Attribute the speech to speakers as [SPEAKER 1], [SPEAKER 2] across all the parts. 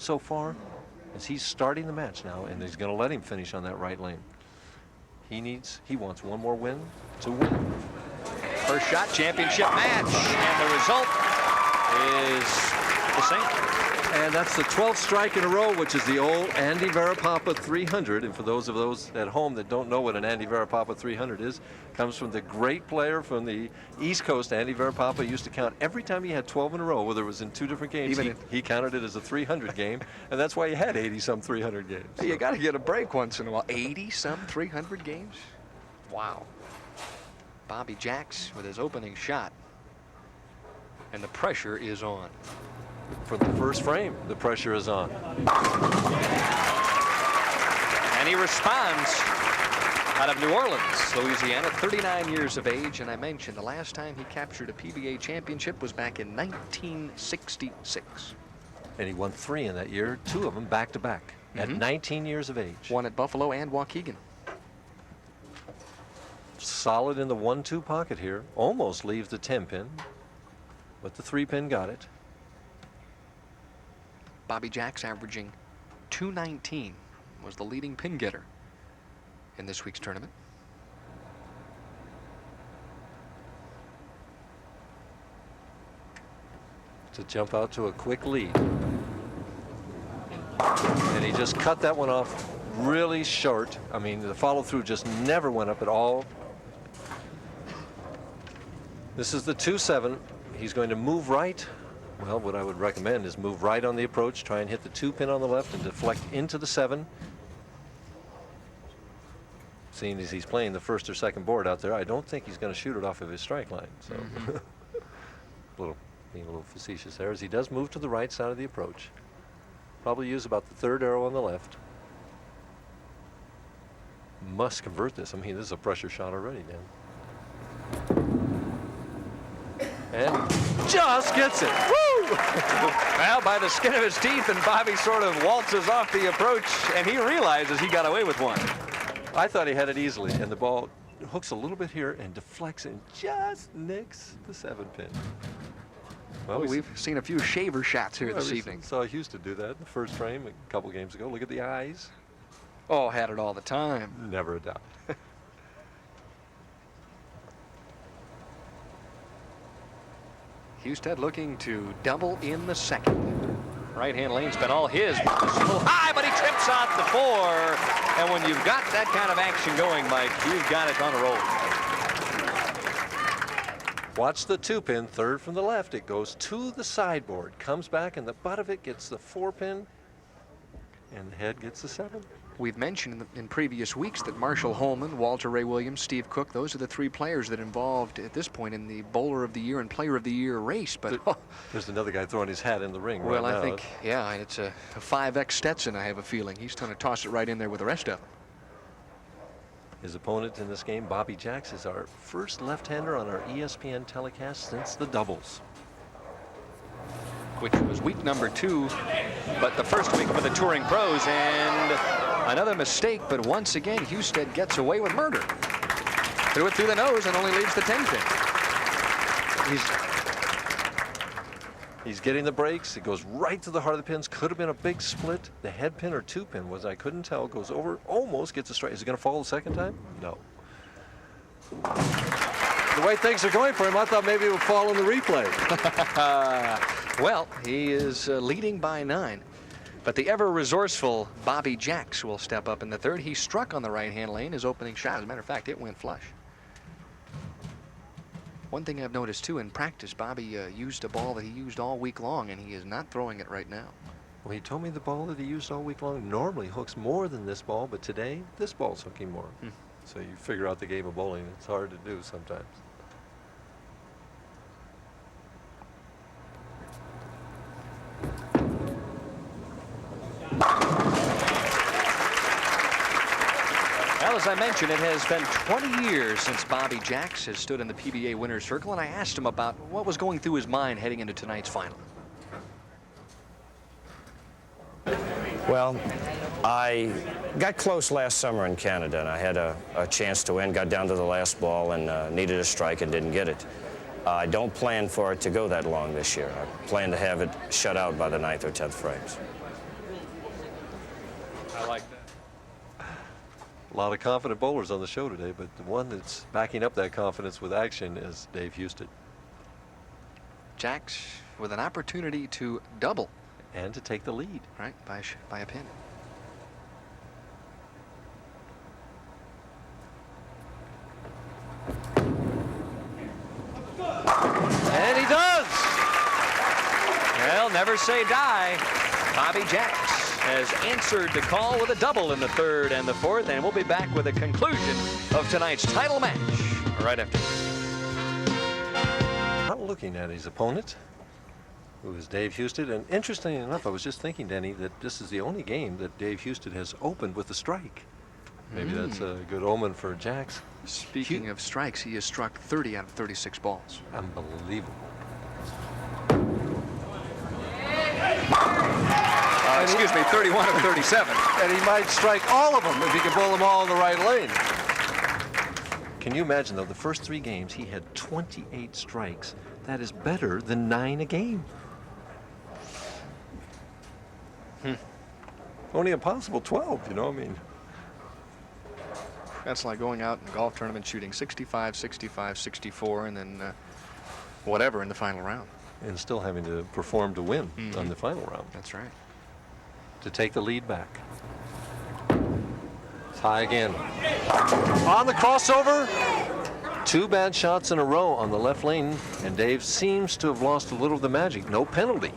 [SPEAKER 1] so far is he's starting the match now, and he's going to let him finish on that right lane. He wants one more win to win.
[SPEAKER 2] First shot, championship match, and the result is the same.
[SPEAKER 1] And that's the 12th strike in a row, which is the old Andy Varapapa 300. And for those of those at home that don't know what an Andy Varapapa 300 is, comes from the great player from the East Coast. Andy Varapapa used to count every time he had 12 in a row, whether it was in 2 different games. He counted it as a 300 game, and that's why he had 80-some 300 games.
[SPEAKER 2] So. You got to get a break once in a while. 80-some 300 games? Wow. Bobby Jacks with his opening shot, and the pressure is on.
[SPEAKER 1] For the first frame, the pressure is on.
[SPEAKER 2] And he responds out of New Orleans, Louisiana, 39 years of age. And I mentioned the last time he captured a PBA championship was back in 1966.
[SPEAKER 1] And he won 3 in that year, 2 of them back-to-back, at 19 years of age.
[SPEAKER 2] One at Buffalo and Waukegan.
[SPEAKER 1] Solid in the 1-2 pocket here. Almost leaves the 10-pin, but the 3-pin got it.
[SPEAKER 2] Bobby Jacks averaging 219, was the leading pin getter in this week's tournament.
[SPEAKER 1] To jump out to a quick lead. And he just cut that one off really short. I mean, the follow-through just never went up at all. This is the 2-7. He's going to move right. Well, what I would recommend is move right on the approach, try and hit the 2-pin on the left and deflect into the 7. Seeing as he's playing the first or second board out there, I don't think he's going to shoot it off of his strike line. So, being a little facetious there, as he does move to the right side of the approach. Probably use about the 3rd arrow on the left. Must convert this. I mean, this is a pressure shot already, Dan. And just gets it. Woo!
[SPEAKER 2] Well, by the skin of his teeth, and Bobby sort of waltzes off the approach, and he realizes he got away with one.
[SPEAKER 1] I thought he had it easily, and the ball hooks a little bit here and deflects and just nicks the 7-pin.
[SPEAKER 2] Well, we've seen a few shaver shots here this evening.
[SPEAKER 1] Saw Husted do that in the first frame a couple games ago. Look at the eyes.
[SPEAKER 2] Oh, had it all the time.
[SPEAKER 1] Never a doubt.
[SPEAKER 2] Husted looking to double in the second. Right-hand lane's been all his. It's a little high, but he trips out the 4. And when you've got that kind of action going, Mike, you've got it on a roll.
[SPEAKER 1] Watch the 2-pin, 3rd from the left. It goes to the sideboard, comes back, and the butt of it gets the 4-pin, and the head gets the 7.
[SPEAKER 2] We've mentioned in previous weeks that Marshall Holman, Walter Ray Williams, Steve Cook, those are the 3 players that involved at this point in the Bowler of the Year and Player of the Year race. But
[SPEAKER 1] there's another guy throwing his hat in the ring.
[SPEAKER 2] Well,
[SPEAKER 1] right
[SPEAKER 2] I
[SPEAKER 1] now.
[SPEAKER 2] think, yeah, it's a 5X Stetson, I have a feeling. He's going to toss it right in there with the rest of them.
[SPEAKER 1] His opponent in this game, Bobby Jacks, is our first left-hander on our ESPN telecast since the doubles.
[SPEAKER 2] Which was week number 2, but the first week for the touring pros, and another mistake, but once again, Husted gets away with murder. Threw it through the nose and only leaves the 10-pin.
[SPEAKER 1] He's getting the breaks. It goes right to the heart of the pins. Could have been a big split. The head pin or 2-pin was, I couldn't tell. Goes over, almost gets a strike. Is it going to fall the second time? No. The way things are going for him, I thought maybe it would fall in the replay.
[SPEAKER 2] Well, he is leading by 9. But the ever-resourceful Bobby Jacks will step up in the 3rd. He struck on the right-hand lane, his opening shot. As a matter of fact, it went flush. One thing I've noticed, too, in practice, Bobby used a ball that he used all week long, and he is not throwing it right now.
[SPEAKER 1] Well, he told me the ball that he used all week long normally hooks more than this ball, but today, this ball's hooking more. So you figure out the game of bowling. It's hard to do sometimes.
[SPEAKER 2] Well, as I mentioned, it has been 20 years since Bobby Jacks has stood in the PBA winner's circle, and I asked him about what was going through his mind heading into tonight's final.
[SPEAKER 3] Well, I got close last summer in Canada, and I had a chance to win, got down to the last ball, and needed a strike and didn't get it. I don't plan for it to go that long this year. I plan to have it shut out by the 9th or 10th frames.
[SPEAKER 2] I like that.
[SPEAKER 1] A lot of confident bowlers on the show today, but the one that's backing up that confidence with action is Dave Husted.
[SPEAKER 2] Jacks with an opportunity to double.
[SPEAKER 1] And to take the lead.
[SPEAKER 2] Right, by a pin.
[SPEAKER 1] And he does!
[SPEAKER 2] Well, never say die. Bobby Jacks has answered the call with a double in the third and the fourth, and we'll be back with a conclusion of tonight's title match right after this.
[SPEAKER 1] Not looking at his opponent, who is Dave Husted. And interestingly enough, I was just thinking, Denny, that this is the only game that Dave Husted has opened with a strike. Maybe that's a good omen for Jacks.
[SPEAKER 2] Speaking of strikes, he has struck 30 out of 36 balls.
[SPEAKER 1] Unbelievable.
[SPEAKER 2] Excuse me, 31 of 37.
[SPEAKER 1] And he might strike all of them if he can bowl them all in the right lane. Can you imagine, though, the first 3 games, he had 28 strikes. That is better than 9 a game. Only a possible 12, you know, I mean.
[SPEAKER 2] That's like going out in a golf tournament shooting 65, 65, 64, and then whatever in the final round.
[SPEAKER 1] And still having to perform to win on the final round.
[SPEAKER 2] That's right.
[SPEAKER 1] To take the lead back. Tie again. On the crossover. 2 bad shots in a row on the left lane, and Dave seems to have lost a little of the magic. No penalty.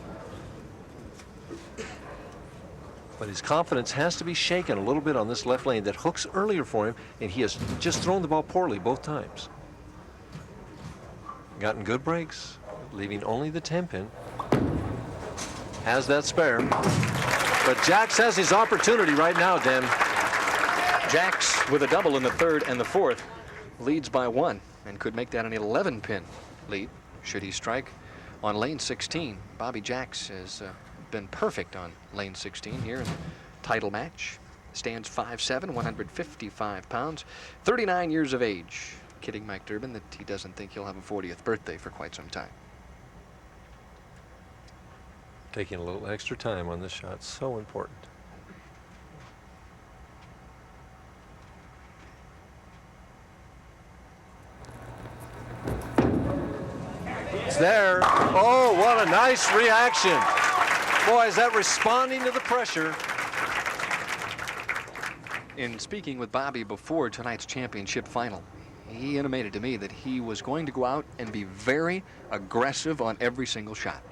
[SPEAKER 1] But his confidence has to be shaken a little bit on this left lane that hooks earlier for him, and he has just thrown the ball poorly both times. Gotten good breaks, leaving only the 10-pin. Has that spare. But Jacks has his opportunity right now, Dan.
[SPEAKER 2] Jacks with a double in the third and the fourth leads by 1 and could make that an 11-pin lead should he strike on lane 16. Bobby Jacks has been perfect on lane 16 here in the title match. Stands 5'7", 155 pounds, 39 years of age. Kidding Mike Durbin that he doesn't think he'll have a 40th birthday for quite some time.
[SPEAKER 1] Taking a little extra time on this shot, so important. It's there. Oh, what a nice reaction. Boy, is that responding to the pressure.
[SPEAKER 2] In speaking with Bobby before tonight's championship final, he intimated to me that he was going to go out and be very aggressive on every single shot.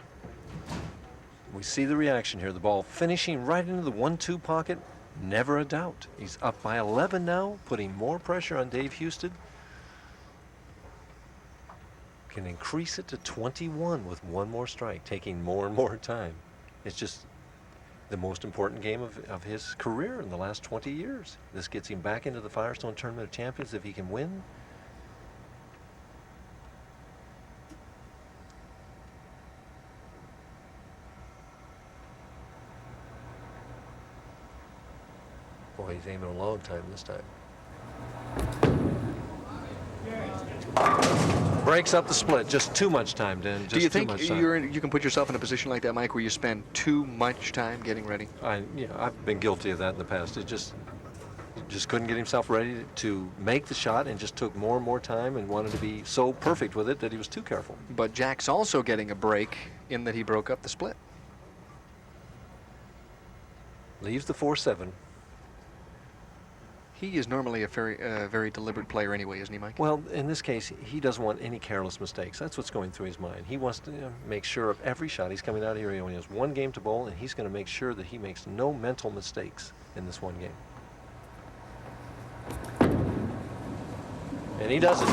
[SPEAKER 1] We see the reaction here. The ball finishing right into the 1-2 pocket. Never a doubt. He's up by 11 now, putting more pressure on Dave Husted. Can increase it to 21 with 1 more strike, taking more and more time. It's just the most important game of his career in the last 20 years. This gets him back into the Firestone Tournament of Champions if he can win. Boy, he's aiming a long time this time. Breaks up the split. Just too much time, Dan. Just
[SPEAKER 2] Do you
[SPEAKER 1] too
[SPEAKER 2] think
[SPEAKER 1] much time.
[SPEAKER 2] you can put yourself in a position like that, Mike, where you spend too much time getting ready?
[SPEAKER 1] I've been guilty of that in the past. It just couldn't get himself ready to make the shot, and just took more and more time and wanted to be so perfect with it that he was too careful.
[SPEAKER 2] But Jack's also getting a break in that he broke up the split.
[SPEAKER 1] Leaves the 4-7.
[SPEAKER 2] He is normally a very deliberate player anyway, isn't he, Mike?
[SPEAKER 1] Well, in this case, he doesn't want any careless mistakes. That's what's going through his mind. He wants to make sure of every shot. He's coming out of here. He only has 1 game to bowl, and he's going to make sure that he makes no mental mistakes in this 1 game. And he does it.